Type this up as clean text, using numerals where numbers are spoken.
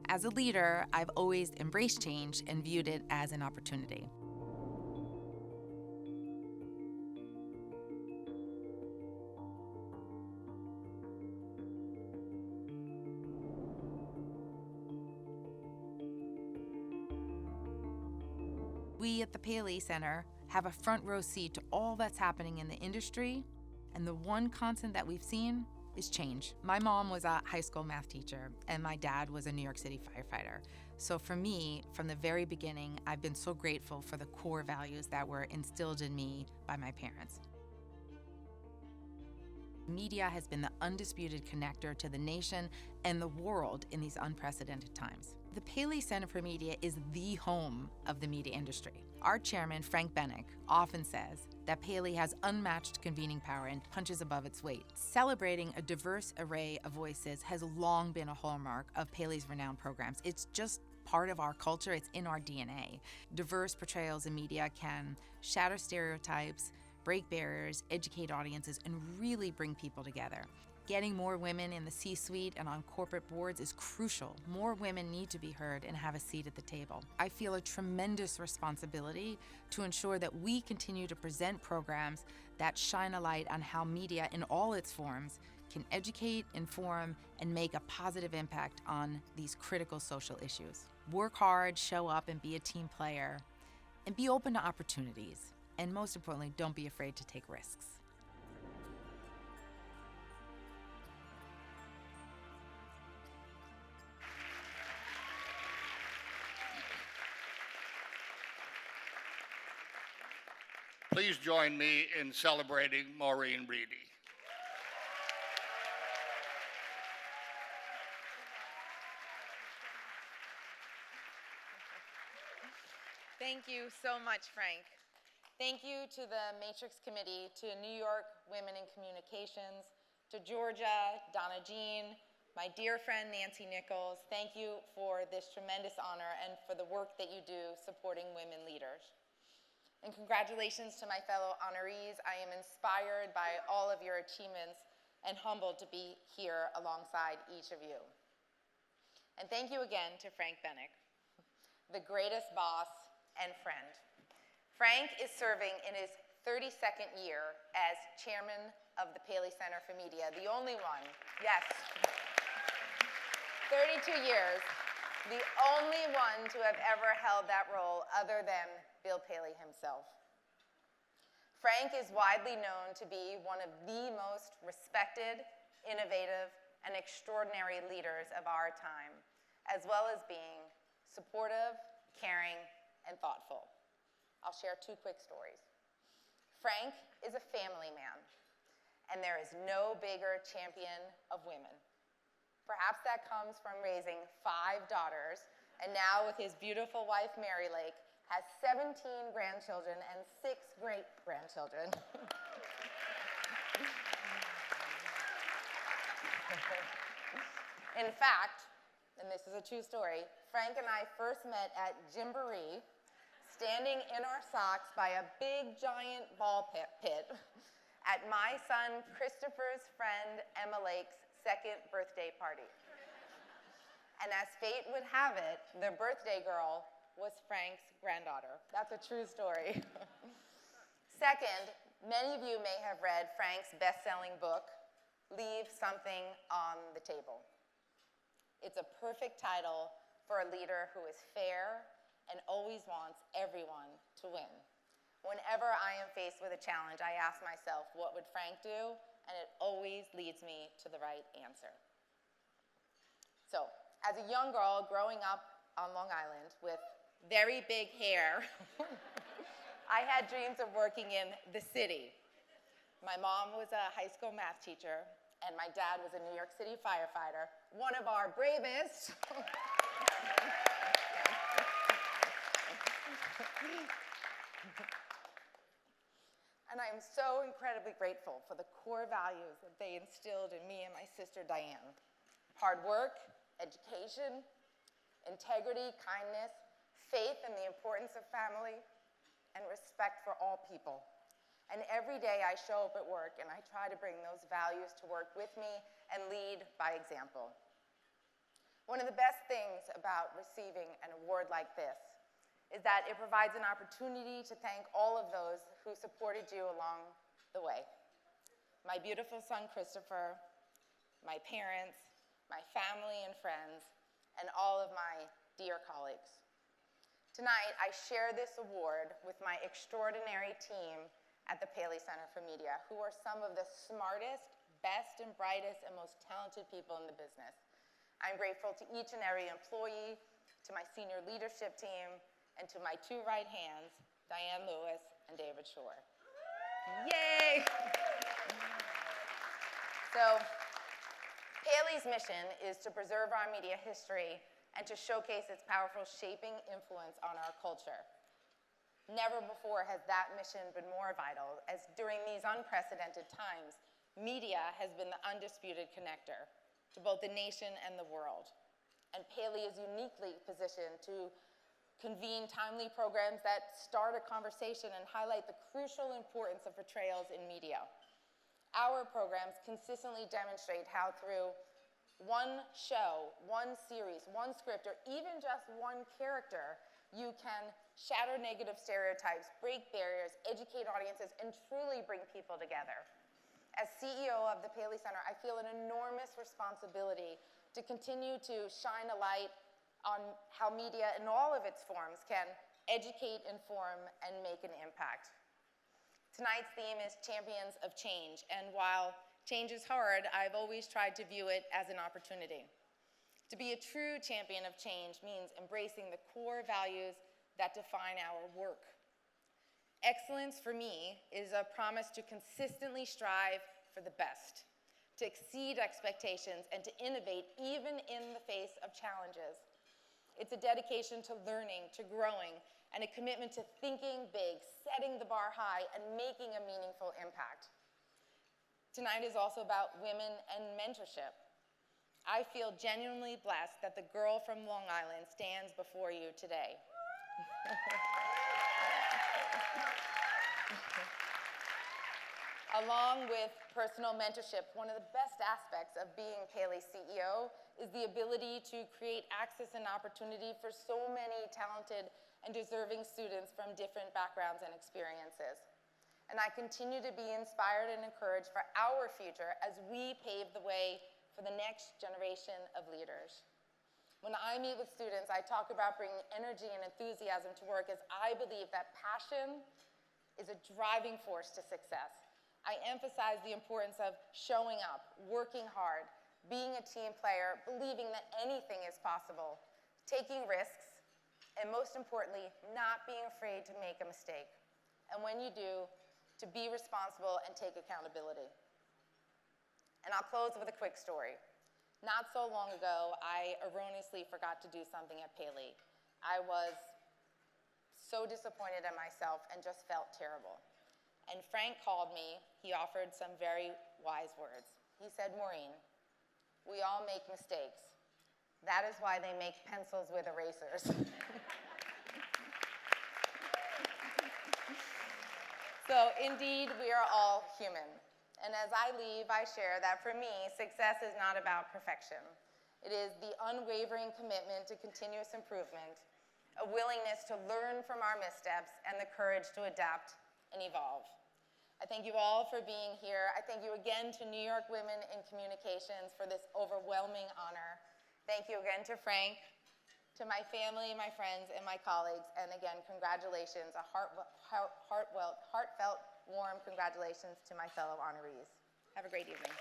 As a leader, I've always embraced change and viewed it as an opportunity. We at the Paley Center have a front row seat to all that's happening in the industry, and the one constant that we've seen is change. My mom was a high school math teacher, and my dad was a New York City firefighter. So for me, from the very beginning, I've been so grateful for the core values that were instilled in me by my parents. Media has been the undisputed connector to the nation and the world in these unprecedented times. The Paley Center for Media is the home of the media industry. Our chairman, Frank Bennick, often says that Paley has unmatched convening power and punches above its weight. Celebrating a diverse array of voices has long been a hallmark of Paley's renowned programs. It's just part of our culture, it's in our DNA. Diverse portrayals in media can shatter stereotypes, break barriers, educate audiences, and really bring people together. Getting more women in the C-suite and on corporate boards is crucial. More women need to be heard and have a seat at the table. I feel a tremendous responsibility to ensure that we continue to present programs that shine a light on how media in all its forms can educate, inform, and make a positive impact on these critical social issues. Work hard, show up, and be a team player, and be open to opportunities. And most importantly, don't be afraid to take risks. Please join me in celebrating Maureen Reidy. Thank you so much, Frank. Thank you to the Matrix Committee, to New York Women in Communications, to Georgia, Donna Jean, my dear friend Nancy Nichols. Thank you for this tremendous honor and for the work that you do supporting women leaders. And congratulations to my fellow honorees. I am inspired by all of your achievements and humbled to be here alongside each of you. And thank you again to Frank Bennick, the greatest boss and friend. Frank is serving in his 32nd year as chairman of the Paley Center for Media, the only one, yes, 32 years, the only one to have ever held that role other than Bill Paley himself. Frank is widely known to be one of the most respected, innovative, and extraordinary leaders of our time, as well as being supportive, caring, and thoughtful. I'll share two quick stories. Frank is a family man, and there is no bigger champion of women. Perhaps that comes from raising 5 daughters, and now with his beautiful wife, Mary Lake, has 17 grandchildren and 6 great-grandchildren. In fact, and this is a true story, Frank and I first met at Gymboree, standing in our socks by a big, giant ball pit at my son Christopher's friend Emma Lake's 2nd birthday party. And as fate would have it, the birthday girl was Frank's granddaughter. That's a true story. Second, many of you may have read Frank's best-selling book, Leave Something on the Table. It's a perfect title for a leader who is fair and always wants everyone to win. Whenever I am faced with a challenge, I ask myself, what would Frank do? And it always leads me to the right answer. So, as a young girl growing up on Long Island with very big hair, I had dreams of working in the city. My mom was a high school math teacher, and my dad was a New York City firefighter, one of our bravest. And I am so incredibly grateful for the core values that they instilled in me and my sister Diane. Hard work, education, integrity, kindness, faith in the importance of family, and respect for all people. And every day I show up at work and I try to bring those values to work with me and lead by example. One of the best things about receiving an award like this is that it provides an opportunity to thank all of those who supported you along the way. My beautiful son, Christopher, my parents, my family and friends, and all of my dear colleagues. Tonight, I share this award with my extraordinary team at the Paley Center for Media, who are some of the smartest, best and brightest and most talented people in the business. I'm grateful to each and every employee, to my senior leadership team, and to my two right hands, Diane Lewis and David Shore. Yay! So, Paley's mission is to preserve our media history and to showcase its powerful shaping influence on our culture. Never before has that mission been more vital, as during these unprecedented times, media has been the undisputed connector to both the nation and the world. And Paley is uniquely positioned to convene timely programs that start a conversation and highlight the crucial importance of portrayals in media. Our programs consistently demonstrate how through one show, one series, one script, or even just one character, you can shatter negative stereotypes, break barriers, educate audiences, and truly bring people together. As CEO of the Paley Center, I feel an enormous responsibility to continue to shine a light on how media in all of its forms can educate, inform, and make an impact. Tonight's theme is Champions of Change, and while change is hard, I've always tried to view it as an opportunity. To be a true champion of change means embracing the core values that define our work. Excellence for me is a promise to consistently strive for the best, to exceed expectations, and to innovate even in the face of challenges. It's a dedication to learning, to growing, and a commitment to thinking big, setting the bar high, and making a meaningful impact. Tonight is also about women and mentorship. I feel genuinely blessed that the girl from Long Island stands before you today. Along with personal mentorship, one of the best aspects of being Paley's CEO is the ability to create access and opportunity for so many talented and deserving students from different backgrounds and experiences. And I continue to be inspired and encouraged for our future as we pave the way for the next generation of leaders. When I meet with students, I talk about bringing energy and enthusiasm to work, as I believe that passion is a driving force to success. I emphasize the importance of showing up, working hard, being a team player, believing that anything is possible, taking risks, and most importantly, not being afraid to make a mistake. And when you do, to be responsible and take accountability. And I'll close with a quick story. Not so long ago, I erroneously forgot to do something at Paley. I was so disappointed in myself and just felt terrible. And Frank called me. He offered some very wise words. He said, "Maureen, we all make mistakes. That is why they make pencils with erasers." So indeed, we are all human. And as I leave, I share that for me, success is not about perfection. It is the unwavering commitment to continuous improvement, a willingness to learn from our missteps, and the courage to adapt and evolve. I thank you all for being here. I thank you again to New York Women in Communications for this overwhelming honor. Thank you again to Frank, to my family, my friends, and my colleagues, and again, congratulations, a heartfelt, warm congratulations to my fellow honorees. Have a great evening.